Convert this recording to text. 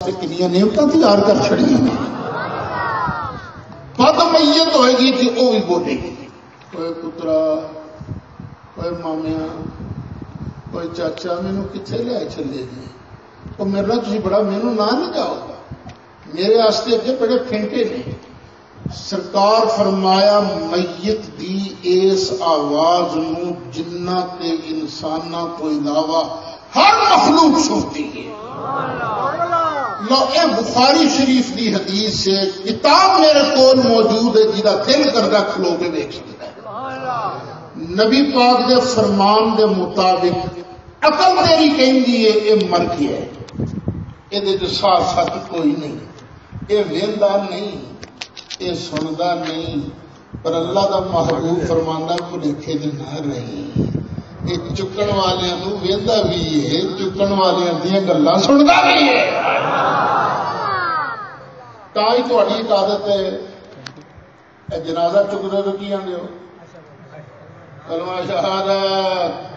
کنیاں نعمتاں تیار کر چھڑی بعد میت ہوئے گی تو وہ بھی بولے گی کوئی پترا کوئی مامیا کوئی چاچا مینو کتنے لے چلے گی تو میرا تھی بڑا مینو نہ نہیں جاؤ میرے واسطے اگے بڑے پھینٹے نے سرکار فرمایا میت دی اس آواز نو جنہ تے انساناں تو علاوہ ہر مخلوق سنتی ہے لو اے بخاری شریف دی حدیث سے کتاب میرے کول موجود ہے جہاں دل کردا کھلو کے دیکھ سکتا ہے نبی پاک دے فرمان دے مطابق عقل تیری کہندی ہے اے مر گیا ہے یہ ساتھ ساتھ کوئی نہیں اے ویندا نہیں اے سندا نہیں پر اللہ دا محبوب فرماندا کو لکھے دے نہ رہی یہ چکن والوں ویندا بھی ہے چکن والوں دیا گلاں سندا بھی ہے تائی تہاڈی ایک عادت ہے جنازہ چکدے تو کی آندے ہو کلمہ شہادت